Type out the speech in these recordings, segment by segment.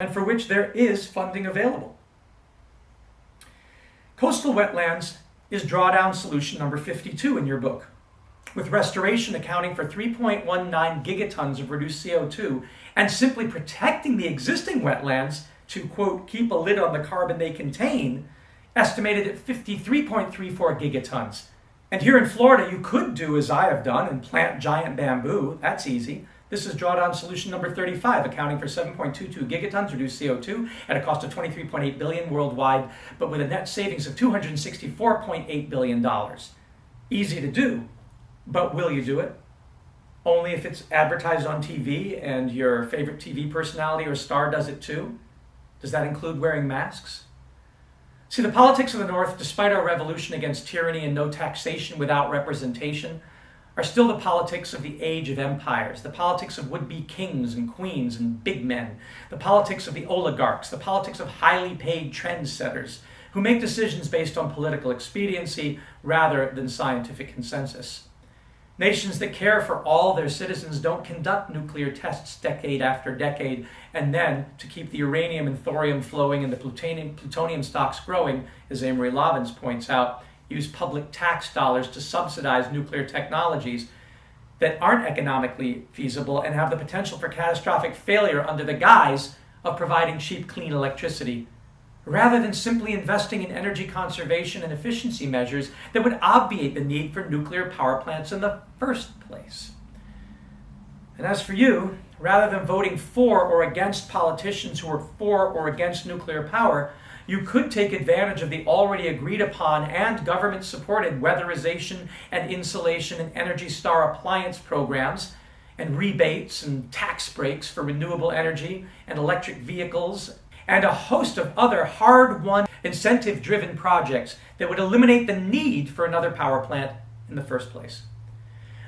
and for which there is funding available. Coastal wetlands is drawdown solution number 52 in your book, with restoration accounting for 3.19 gigatons of reduced CO2 and simply protecting the existing wetlands to, quote, keep a lid on the carbon they contain, estimated at 53.34 gigatons. And here in Florida, you could do as I have done and plant giant bamboo. That's easy. This is drawdown solution number 35, accounting for 7.22 gigatons reduced CO2 at a cost of $23.8 billion worldwide, but with a net savings of $264.8 billion. Easy to do, but will you do it? Only if it's advertised on TV and your favorite TV personality or star does it too? Does that include wearing masks? See, the politics of the North, despite our revolution against tyranny and no taxation without representation, are still the politics of the age of empires, the politics of would-be kings and queens and big men, the politics of the oligarchs, the politics of highly paid trendsetters who make decisions based on political expediency rather than scientific consensus. Nations that care for all their citizens don't conduct nuclear tests decade after decade and then, to keep the uranium and thorium flowing and the plutonium stocks growing, as Amory Lovins points out, use public tax dollars to subsidize nuclear technologies that aren't economically feasible and have the potential for catastrophic failure under the guise of providing cheap, clean electricity, rather than simply investing in energy conservation and efficiency measures that would obviate the need for nuclear power plants in the first place. And as for you, rather than voting for or against politicians who are for or against nuclear power, you could take advantage of the already agreed upon and government-supported weatherization and insulation and Energy Star appliance programs and rebates and tax breaks for renewable energy and electric vehicles and a host of other hard-won, incentive-driven projects that would eliminate the need for another power plant in the first place.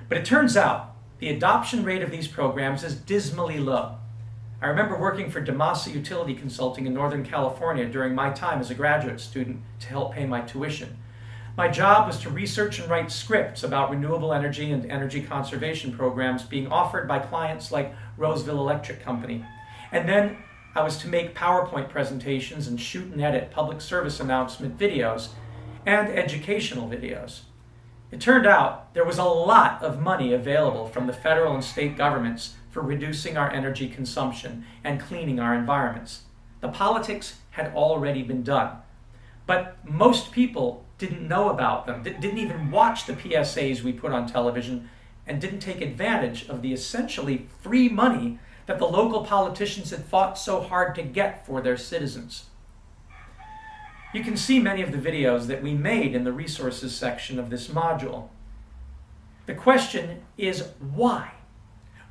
But it turns out the adoption rate of these programs is dismally low. I remember working for DeMassa Utility Consulting in Northern California during my time as a graduate student to help pay my tuition. My job was to research and write scripts about renewable energy and energy conservation programs being offered by clients like Roseville Electric Company. And then I was to make PowerPoint presentations and shoot and edit public service announcement videos and educational videos. It turned out there was a lot of money available from the federal and state governments for reducing our energy consumption and cleaning our environments. The politics had already been done, but most people didn't know about them, didn't even watch the PSAs we put on television, and didn't take advantage of the essentially free money that the local politicians had fought so hard to get for their citizens. You can see many of the videos that we made in the resources section of this module. The question is why?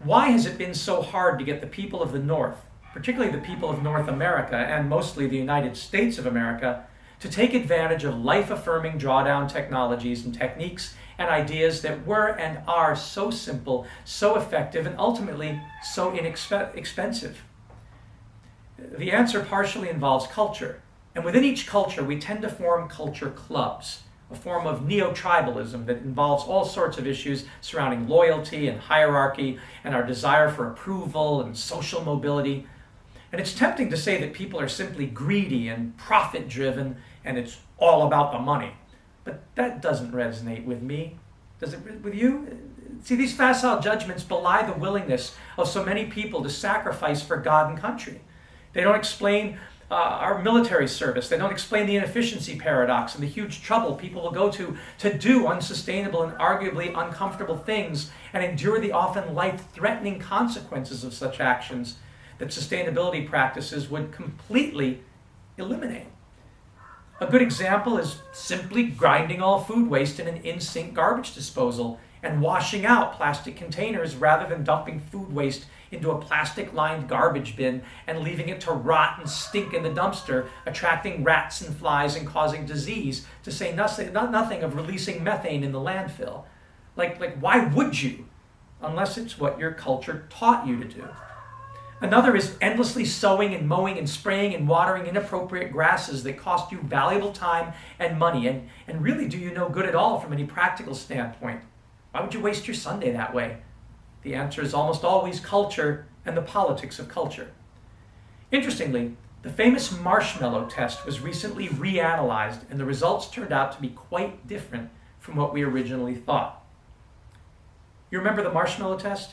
Why has it been so hard to get the people of the North, particularly the people of North America and mostly the United States of America, to take advantage of life-affirming drawdown technologies and techniques and ideas that were and are so simple, so effective, and ultimately so inexpensive? The answer partially involves culture. And within each culture, we tend to form culture clubs, a form of neo-tribalism that involves all sorts of issues surrounding loyalty and hierarchy and our desire for approval and social mobility. And it's tempting to say that people are simply greedy and profit-driven and it's all about the money. But that doesn't resonate with me. Does it with you? See, these facile judgments belie the willingness of so many people to sacrifice for God and country. They don't explain our military service. They don't explain the inefficiency paradox and the huge trouble people will go to do unsustainable and arguably uncomfortable things and endure the often life-threatening consequences of such actions that sustainability practices would completely eliminate. A good example is simply grinding all food waste in an in-sink garbage disposal and washing out plastic containers rather than dumping food waste into a plastic-lined garbage bin and leaving it to rot and stink in the dumpster, attracting rats and flies and causing disease, to say nothing of releasing methane in the landfill. Like, why would you? Unless it's what your culture taught you to do. Another is endlessly sowing and mowing and spraying and watering inappropriate grasses that cost you valuable time and money and really do you no good at all from any practical standpoint. Why would you waste your Sunday that way? The answer is almost always culture and the politics of culture. Interestingly, the famous marshmallow test was recently reanalyzed, and the results turned out to be quite different from what we originally thought. You remember the marshmallow test?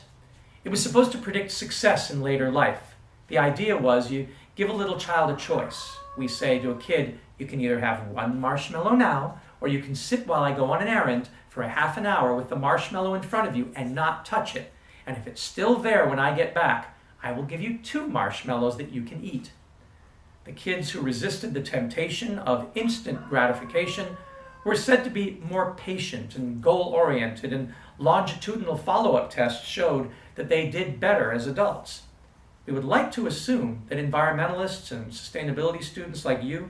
It was supposed to predict success in later life. The idea was you give a little child a choice. We say to a kid, you can either have one marshmallow now, or you can sit while I go on an errand for a half an hour with the marshmallow in front of you and not touch it. And if it's still there when I get back, I will give you 2 marshmallows that you can eat. The kids who resisted the temptation of instant gratification were said to be more patient and goal-oriented, and longitudinal follow-up tests showed that they did better as adults. We would like to assume that environmentalists and sustainability students like you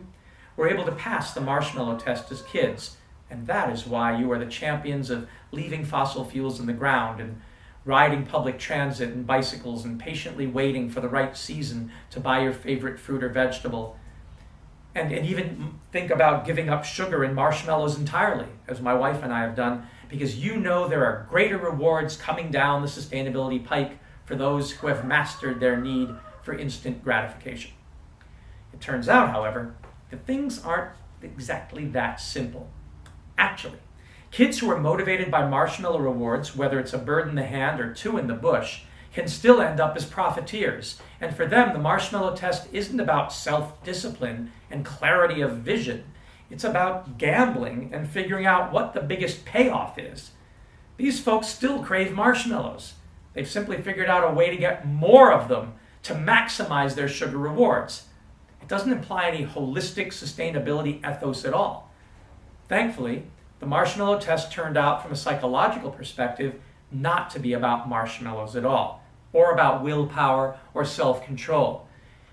were able to pass the marshmallow test as kids, and that is why you are the champions of leaving fossil fuels in the ground and riding public transit and bicycles and patiently waiting for the right season to buy your favorite fruit or vegetable. And even think about giving up sugar and marshmallows entirely, as my wife and I have done, because you know there are greater rewards coming down the sustainability pike for those who have mastered their need for instant gratification. It turns out, however, that things aren't exactly that simple. Actually, kids who are motivated by marshmallow rewards, whether it's a bird in the hand or 2 in the bush, can still end up as profiteers. And for them, the marshmallow test isn't about self-discipline and clarity of vision. It's about gambling and figuring out what the biggest payoff is. These folks still crave marshmallows. They've simply figured out a way to get more of them to maximize their sugar rewards. It doesn't imply any holistic sustainability ethos at all. Thankfully, the marshmallow test turned out from a psychological perspective not to be about marshmallows at all, or about willpower or self-control.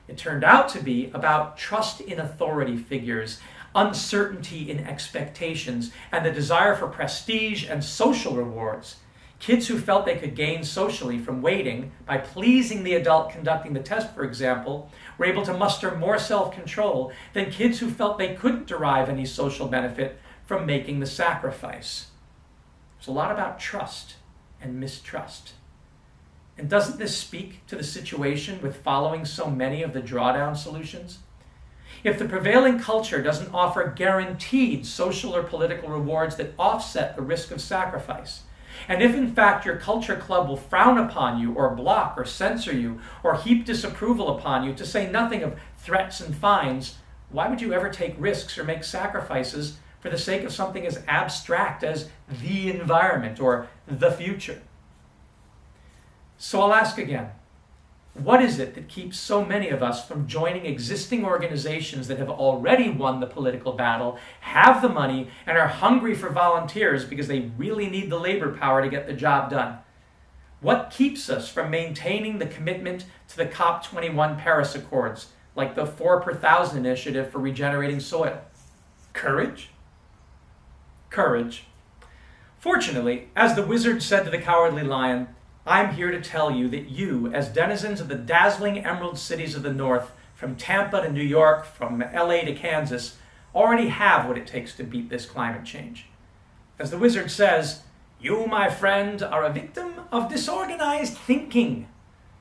It turned out to be about trust in authority figures, uncertainty in expectations, and the desire for prestige and social rewards. Kids who felt they could gain socially from waiting by pleasing the adult conducting the test, for example, were able to muster more self-control than kids who felt they couldn't derive any social benefit from making the sacrifice. It's a lot about trust and mistrust. And doesn't this speak to the situation with following so many of the drawdown solutions? If the prevailing culture doesn't offer guaranteed social or political rewards that offset the risk of sacrifice, and if in fact your culture club will frown upon you or block or censor you or heap disapproval upon you, to say nothing of threats and fines, why would you ever take risks or make sacrifices for the sake of something as abstract as the environment or the future? So I'll ask again, what is it that keeps so many of us from joining existing organizations that have already won the political battle, have the money, and are hungry for volunteers because they really need the labor power to get the job done? What keeps us from maintaining the commitment to the COP21 Paris Accords, like the 4 per 1,000 initiative for regenerating soil? Courage? Courage. Fortunately, as the wizard said to the Cowardly Lion, I'm here to tell you that you, as denizens of the dazzling emerald cities of the North, from Tampa to New York, from LA to Kansas, already have what it takes to beat this climate change. As the wizard says, you, my friend, are a victim of disorganized thinking.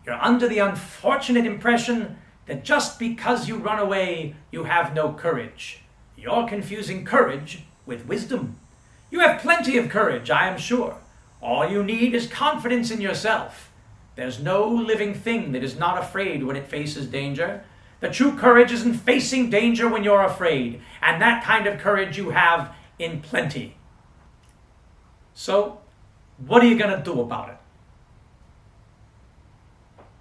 You're under the unfortunate impression that just because you run away, you have no courage. You're confusing courage with wisdom. You have plenty of courage, I am sure. All you need is confidence in yourself. There's no living thing that is not afraid when it faces danger. The true courage isn't facing danger when you're afraid, and that kind of courage you have in plenty. So, what are you going to do about it?